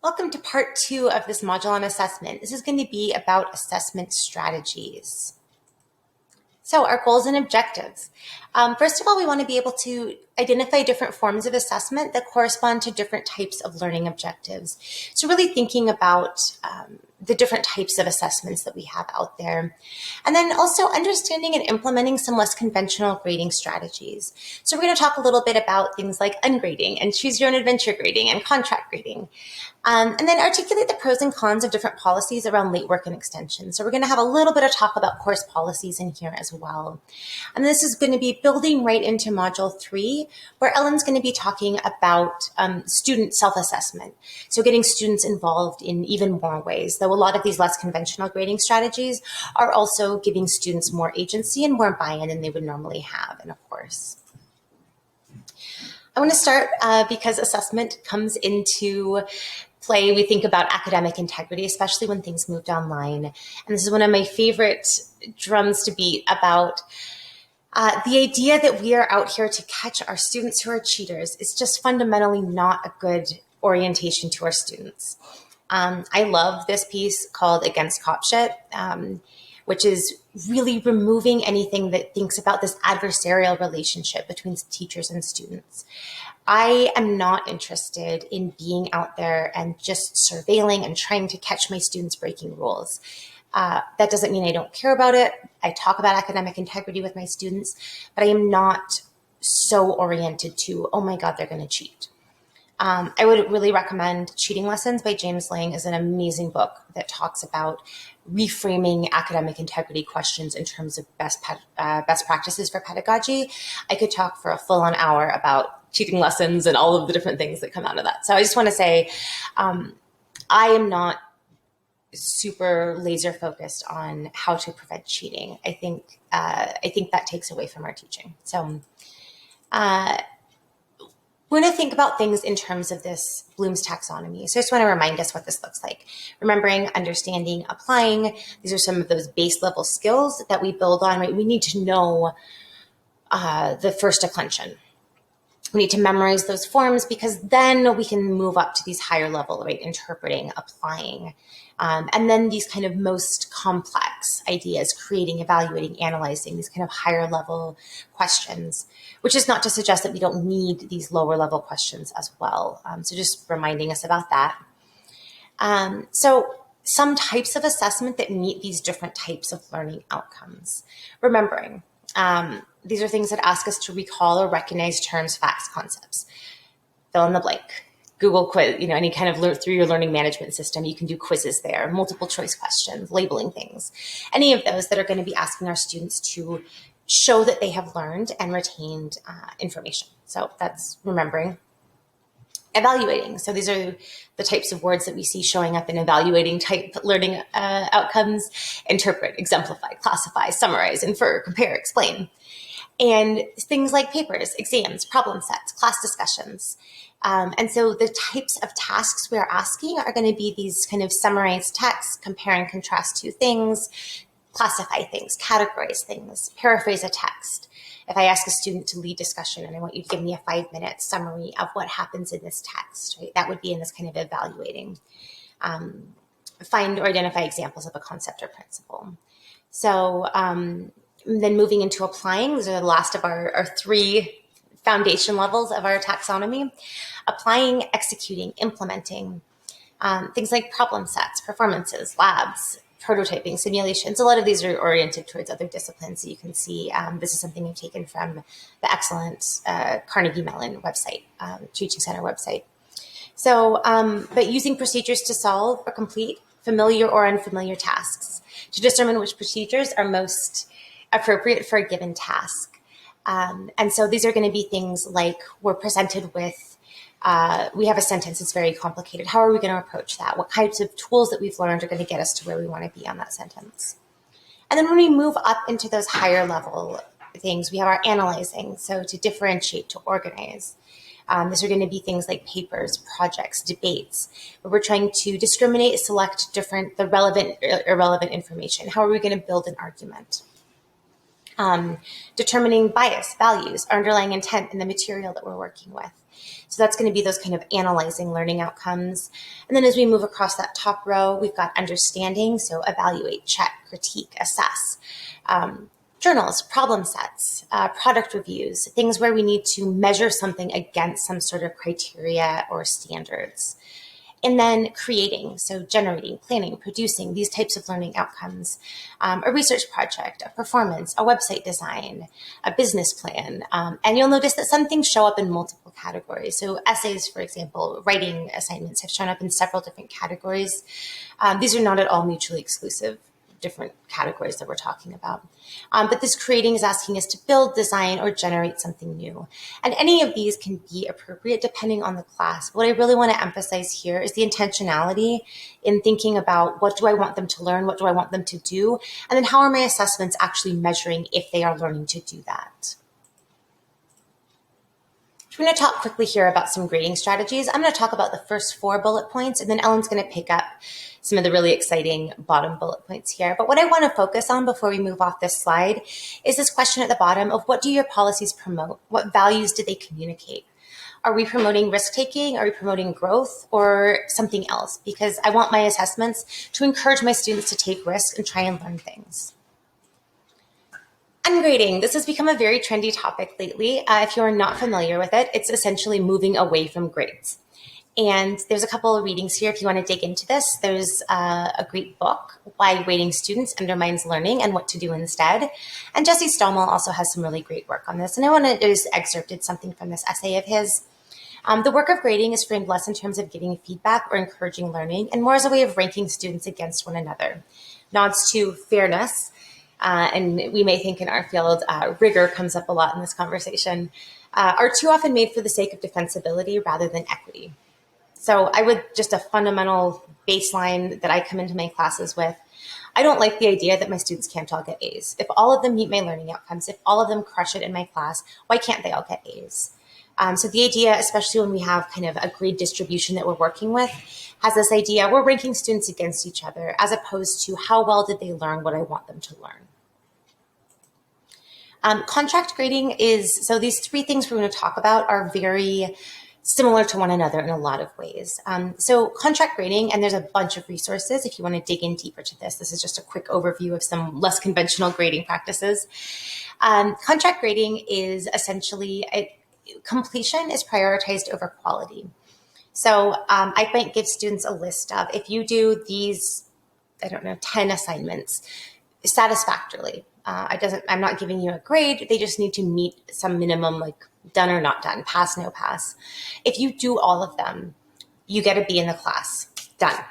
Welcome to part 2 of this module on assessment. This is going to be about assessment strategies. So our goals and objectives. First of all, we want to be able to identify different forms of assessment that correspond to different types of learning objectives. So really thinking about the different types of assessments that we have out there. And then also understanding and implementing some less conventional grading strategies. So we're going to talk a little bit about things like ungrading and choose your own adventure grading and contract grading. And then articulate the pros and cons of different policies around late work and extension. So we're going to have a little bit of talk about course policies in here as well. And this is going to be building right into module 3, where Ellen's going to be talking about student self-assessment. So getting students involved in even more ways, though a lot of these less conventional grading strategies are also giving students more agency and more buy-in than they would normally have in a course. I want to start because assessment comes into play. We think about academic integrity, especially when things moved online. And this is one of my favorite drums to beat about the idea that we are out here to catch our students who are cheaters is just fundamentally not a good orientation to our students. I love this piece called Against Cop Shit, which is really removing anything that thinks about this adversarial relationship between teachers and students. I am not interested in being out there and just surveilling and trying to catch my students breaking rules. That doesn't mean I don't care about it. I talk about academic integrity with my students, but I am not so oriented to, oh my God, they're going to cheat. I would really recommend Cheating Lessons by James Lang. Is an amazing book that talks about reframing academic integrity questions in terms of best practices for pedagogy. I could talk for a full-on hour about cheating lessons and all of the different things that come out of that. So I just want to say, I am not super laser focused on how to prevent cheating. I think that takes away from our teaching. So we're going to think about things in terms of this Bloom's taxonomy. So I just want to remind us what this looks like. Remembering, understanding, applying. These are some of those base level skills that we build on, right? We need to know the first declension. We need to memorize those forms because then we can move up to these higher level, right? Interpreting, applying. And then these kind of most complex ideas, creating, evaluating, analyzing, these kind of higher level questions, which is not to suggest that we don't need these lower level questions as well. So just reminding us about that. So some types of assessment that meet these different types of learning outcomes. Remembering, these are things that ask us to recall or recognize terms, facts, concepts. Fill in the blank. Google quiz, any kind of through your learning management system, you can do quizzes there, multiple choice questions, labeling things, any of those that are going to be asking our students to show that they have learned and retained information. So that's remembering. Evaluating. So these are the types of words that we see showing up in evaluating type learning outcomes: interpret, exemplify, classify, summarize, infer, compare, explain. And things like papers, exams, problem sets, class discussions. And so the types of tasks we're asking are going to be these kind of summarized texts, compare and contrast two things, classify things, categorize things, paraphrase a text. If I ask a student to lead discussion and I want you to give me a 5-minute summary of what happens in this text, right? That would be in this kind of evaluating. Find or identify examples of a concept or principle. So then moving into applying, these are the last of our 3 foundation levels of our taxonomy. Applying, executing, implementing, things like problem sets, performances, labs, prototyping, simulations. A lot of these are oriented towards other disciplines. So you can see this is something we've taken from the excellent Carnegie Mellon website, Teaching Center website. So, but using procedures to solve or complete familiar or unfamiliar tasks to determine which procedures are most appropriate for a given task. And so these are going to be things like we're presented with, we have a sentence that's very complicated. How are we going to approach that? What types of tools that we've learned are going to get us to where we want to be on that sentence? And then when we move up into those higher level things, we have our analyzing. So to differentiate, to organize. These are going to be things like papers, projects, debates, where we're trying to discriminate, select the relevant, irrelevant information. How are we going to build an argument? Determining bias, values, underlying intent in the material that we're working with. So that's going to be those kind of analyzing learning outcomes. And then as we move across that top row, we've got understanding. So evaluate, check, critique, assess. Journals, problem sets, product reviews, things where we need to measure something against some sort of criteria or standards. And then creating, so generating, planning, producing these types of learning outcomes, a research project, a performance, a website design, a business plan. And you'll notice that some things show up in multiple categories. So essays, for example, writing assignments have shown up in several different categories. These are not at all mutually exclusive, different categories that we're talking about. But this creating is asking us to build, design, or generate something new. And any of these can be appropriate depending on the class. What I really want to emphasize here is the intentionality in thinking about what do I want them to learn, what do I want them to do, and then how are my assessments actually measuring if they are learning to do that. We're going to talk quickly here about some grading strategies. I'm going to talk about the first 4 bullet points, and then Ellen's going to pick up some of the really exciting bottom bullet points here. But what I want to focus on before we move off this slide is this question at the bottom of what do your policies promote? What values do they communicate? Are we promoting risk-taking? Are we promoting growth or something else? Because I want my assessments to encourage my students to take risks and try and learn things. Ungrading. This has become a very trendy topic lately. If you're not familiar with it, it's essentially moving away from grades. And there's a couple of readings here if you want to dig into this. There's a great book, Why Grading Students Undermines Learning and What to Do Instead. And Jesse Stommel also has some really great work on this. And I want to just excerpted something from this essay of his. The work of grading is framed less in terms of giving feedback or encouraging learning and more as a way of ranking students against one another. Nods to fairness. And we may think in our field, rigor comes up a lot in this conversation, are too often made for the sake of defensibility rather than equity. So I would just a fundamental baseline that I come into my classes with. I don't like the idea that my students can't all get A's. If all of them meet my learning outcomes, if all of them crush it in my class, why can't they all get A's? So the idea, especially when we have kind of a grade distribution that we're working with, has this idea we're ranking students against each other as opposed to how well did they learn what I want them to learn. Contract grading is, so these 3 things we're going to talk about are very similar to one another in a lot of ways. So contract grading, and there's a bunch of resources if you want to dig in deeper to this. This is just a quick overview of some less conventional grading practices. Contract grading is essentially, completion is prioritized over quality. So I might give students a list of, if you do these, 10 assignments satisfactorily, I'm not giving you a grade. They just need to meet some minimum, like done or not done, pass, no pass. If you do all of them, you get a B in the class, done.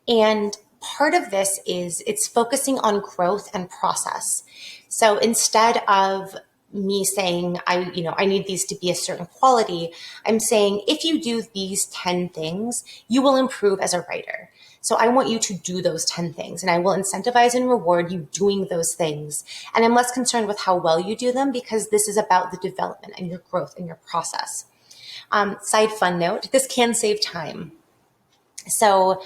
And part of this is it's focusing on growth and process. So instead of me saying, I need these to be a certain quality, I'm saying, if you do these 10 things, you will improve as a writer. So I want you to do those 10 things, and I will incentivize and reward you doing those things. And I'm less concerned with how well you do them because this is about the development and your growth and your process. Side fun note, this can save time. So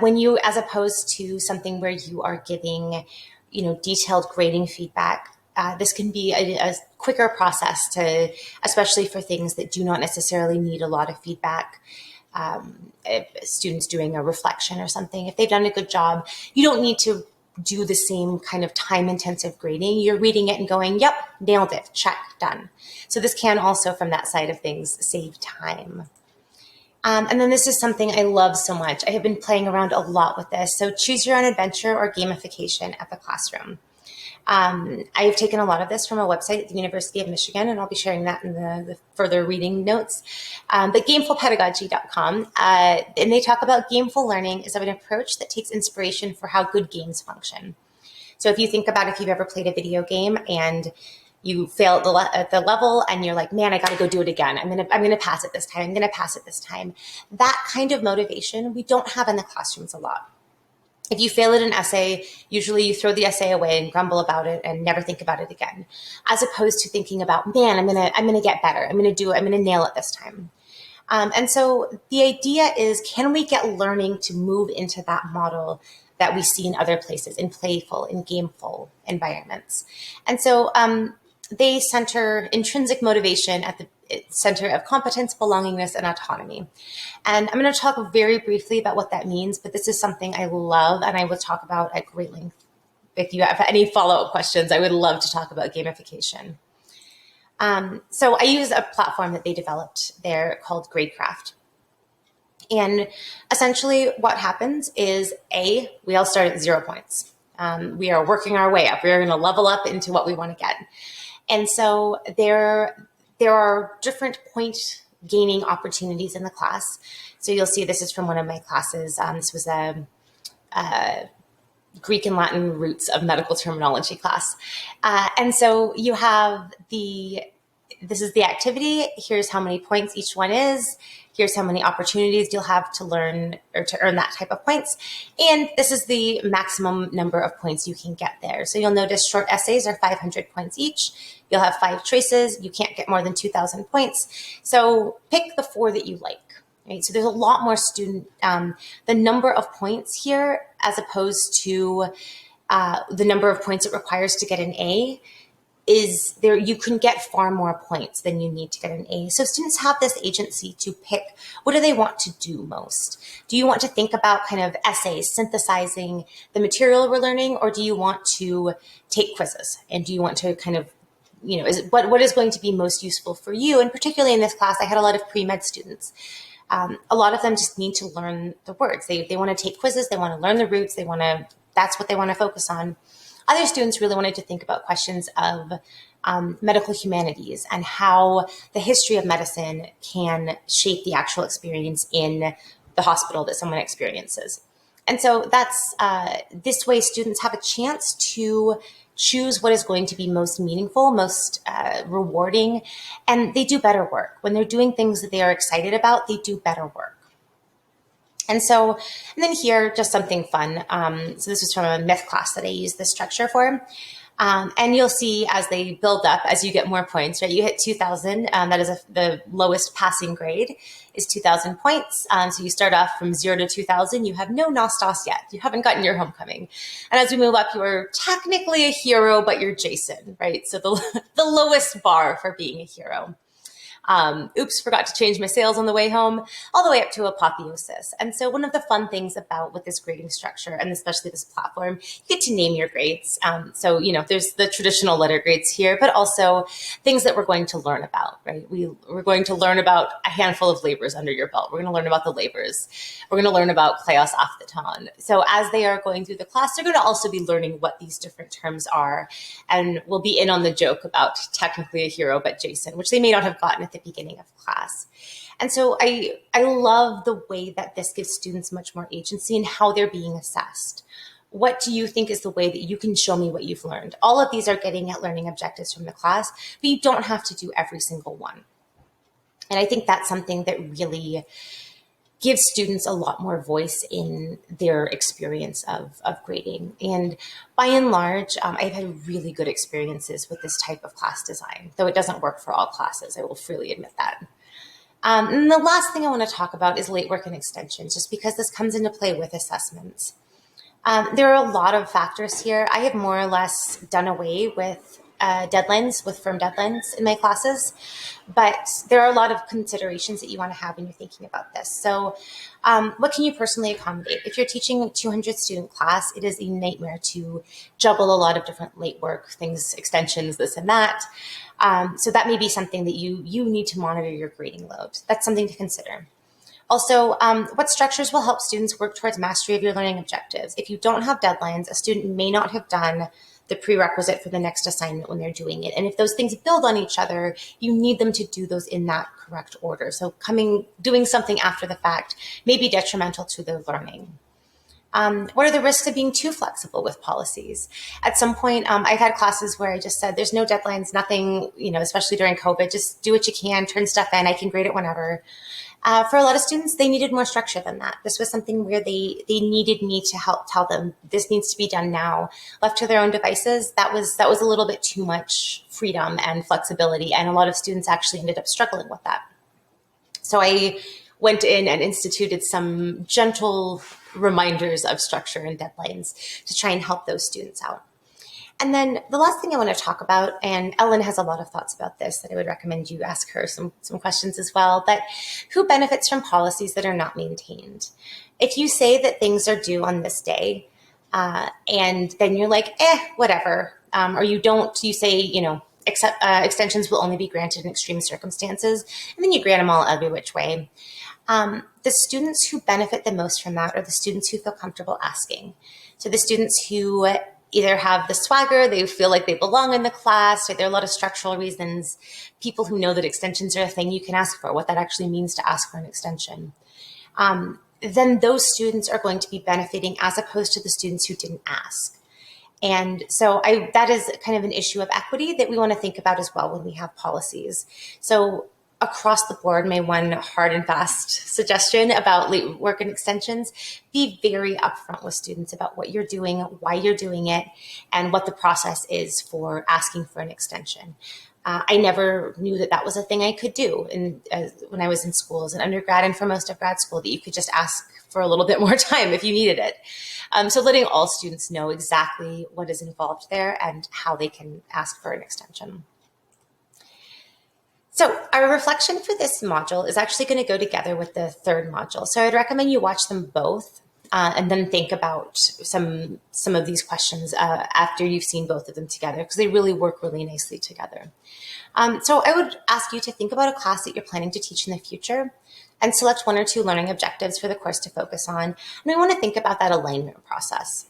when you, as opposed to something where you are giving, detailed grading feedback, this can be a quicker process to, especially for things that do not necessarily need a lot of feedback. If students doing a reflection or something, if they've done a good job, you don't need to do the same kind of time-intensive grading. You're reading it and going, yep, nailed it, check, done. So this can also, from that side of things, save time. And then this is something I love so much. I have been playing around a lot with this. So choose your own adventure or gamification at the classroom. I have taken a lot of this from a website at the University of Michigan, and I'll be sharing that in the further reading notes. But gamefulpedagogy.com, and they talk about gameful learning as an approach that takes inspiration for how good games function. So if you think about if you've ever played a video game and you fail at the level and you're like, man, I got to go do it again. I'm gonna pass it this time. I'm gonna pass it this time. That kind of motivation we don't have in the classrooms a lot. If you fail at an essay, usually you throw the essay away and grumble about it and never think about it again, as opposed to thinking about, man, I'm gonna get better. I'm gonna nail it this time. And so the idea is, can we get learning to move into that model that we see in other places, in playful, in gameful environments. And so they center intrinsic motivation at the center of competence, belongingness, and autonomy. And I'm going to talk very briefly about what that means, but this is something I love and I will talk about at great length. If you have any follow-up questions, I would love to talk about gamification. So I use a platform that they developed there called Gradecraft. And essentially what happens is, we all start at 0 points. We are working our way up. We're going to level up into what we want to get. And so there are different point gaining opportunities in the class. So you'll see this is from one of my classes. This was a Greek and Latin roots of medical terminology class. And so you have this is the activity. Here's how many points each one is. Here's how many opportunities you'll have to learn or to earn that type of points. And this is the maximum number of points you can get there. So you'll notice short essays are 500 points each. You'll have 5 choices. You can't get more than 2,000 points. So pick the 4 that you like. Right? So there's a lot more the number of points here, as opposed to the number of points it requires to get an A, is there. You can get far more points than you need to get an A. So students have this agency to pick, what do they want to do most? Do you want to think about kind of essays, synthesizing the material we're learning, or do you want to take quizzes? And do you want to kind of, what is going to be most useful for you? And particularly in this class, I had a lot of pre-med students. A lot of them just need to learn the words. They want to take quizzes. They want to learn the roots. That's what they want to focus on. Other students really wanted to think about questions of medical humanities and how the history of medicine can shape the actual experience in the hospital that someone experiences. And so that's this way students have a chance to choose what is going to be most meaningful, most rewarding, and they do better work. When they're doing things that they are excited about, they do better work. And then here, just something fun. So this is from a myth class that I used this structure for. And you'll see as they build up, as you get more points, right? You hit 2,000. That is the lowest passing grade is 2,000 points. So you start off from 0 to 2,000. You have no Nostos yet. You haven't gotten your homecoming. And as we move up, you are technically a hero, but you're Jason, right? So the lowest bar for being a hero. Oops, forgot to change my sales on the way home, all the way up to apotheosis. And so one of the fun things with this grading structure, and especially this platform, you get to name your grades. So, there's the traditional letter grades here, but also things that we're going to learn about, right? We're going to learn about a handful of labors under your belt. We're going to learn about the labors. We're going to learn about kleos aptheton. So as they are going through the class, they're going to also be learning what these different terms are, and we'll be in on the joke about technically a hero, but Jason, which they may not have gotten at the beginning of class. And so I love the way that this gives students much more agency in how they're being assessed. What do you think is the way that you can show me what you've learned? All of these are getting at learning objectives from the class, but you don't have to do every single one. And I think that's something that really gives students a lot more voice in their experience of grading. And by and large, I've had really good experiences with this type of class design, though it doesn't work for all classes. I will freely admit that. And the last thing I want to talk about is late work and extensions, just because this comes into play with assessments. There are a lot of factors here. I have more or less done away with deadlines, with firm deadlines in my classes, but there are a lot of considerations that you want to have when you're thinking about this. So what can you personally accommodate? If you're teaching a 200 student class, it is a nightmare to juggle a lot of different late work things, extensions, this and that. So that may be something that you need to monitor your grading load. That's something to consider. Also, what structures will help students work towards mastery of your learning objectives? If you don't have deadlines, a student may not have done the prerequisite for the next assignment when they're doing it. And if those things build on each other, you need them to do those in that correct order. So doing something after the fact may be detrimental to their learning. What are the risks of being too flexible with policies? At some point, I've had classes where I just said, there's no deadlines, nothing, especially during COVID, just do what you can, turn stuff in, I can grade it whenever. For a lot of students, they needed more structure than that. This was something where they needed me to help tell them this needs to be done now. Left to their own devices, that was a little bit too much freedom and flexibility, and a lot of students actually ended up struggling with that. So went in and instituted some gentle reminders of structure and deadlines to try and help those students out. And then the last thing I want to talk about, and Ellen has a lot of thoughts about this that I would recommend you ask her some questions as well, but who benefits from policies that are not maintained? If you say that things are due on this day, and then you're like, whatever, or you say, extensions will only be granted in extreme circumstances, and then you grant them all every which way. The students who benefit the most from that are the students who feel comfortable asking. So the students who either have the swagger, they feel like they belong in the class, or there are a lot of structural reasons, people who know that extensions are a thing you can ask for, what that actually means to ask for an extension. Then those students are going to be benefiting as opposed to the students who didn't ask. And so that is kind of an issue of equity that we want to think about as well when we have policies. So across the board, my one hard and fast suggestion about late work and extensions, be very upfront with students about what you're doing, why you're doing it, and what the process is for asking for an extension. I never knew that was a thing I could do when I was in school as an undergrad and for most of grad school, that you could just ask for a little bit more time if you needed it. So letting all students know exactly what is involved there and how they can ask for an extension. So our reflection for this module is actually going to go together with the third module. So I'd recommend you watch them both and then think about some of these questions after you've seen both of them together, because they really work really nicely together. So I would ask you to think about a class that you're planning to teach in the future and select 1 or 2 learning objectives for the course to focus on. And I want to think about that alignment process.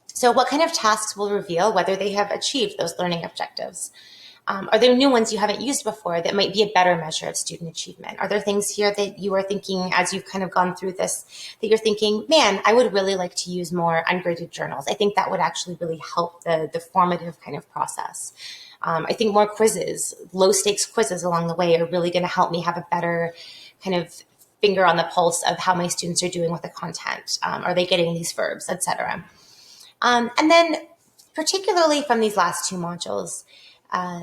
So what kind of tasks will reveal whether they have achieved those learning objectives? Are there new ones you haven't used before that might be a better measure of student achievement? Are there things here that you are thinking as you've kind of gone through this that you're thinking, man, I would really like to use more ungraded journals. I think that would actually really help the formative kind of process. I think more quizzes, low stakes quizzes along the way are really going to help me have a better kind of finger on the pulse of how my students are doing with the content. Are they getting these verbs, etc. And then particularly from these last 2 modules,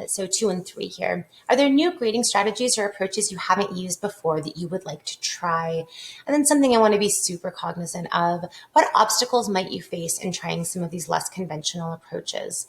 so 2 and 3 here, are there new grading strategies or approaches you haven't used before that you would like to try? And then something I want to be super cognizant of, what obstacles might you face in trying some of these less conventional approaches?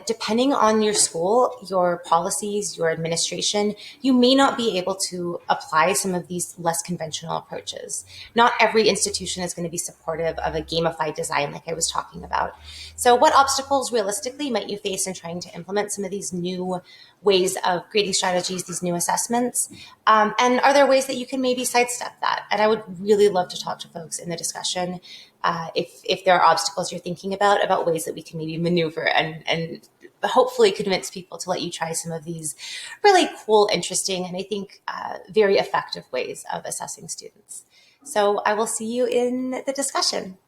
Depending on your school, your policies, your administration, you may not be able to apply some of these less conventional approaches. Not every institution is going to be supportive of a gamified design like I was talking about. So what obstacles realistically might you face in trying to implement some of these new ways of grading strategies, these new assessments? And are there ways that you can maybe sidestep that? And I would really love to talk to folks in the discussion if there are obstacles you're thinking about ways that we can maybe maneuver and hopefully convince people to let you try some of these really cool, interesting, and I think very effective ways of assessing students. So I will see you in the discussion.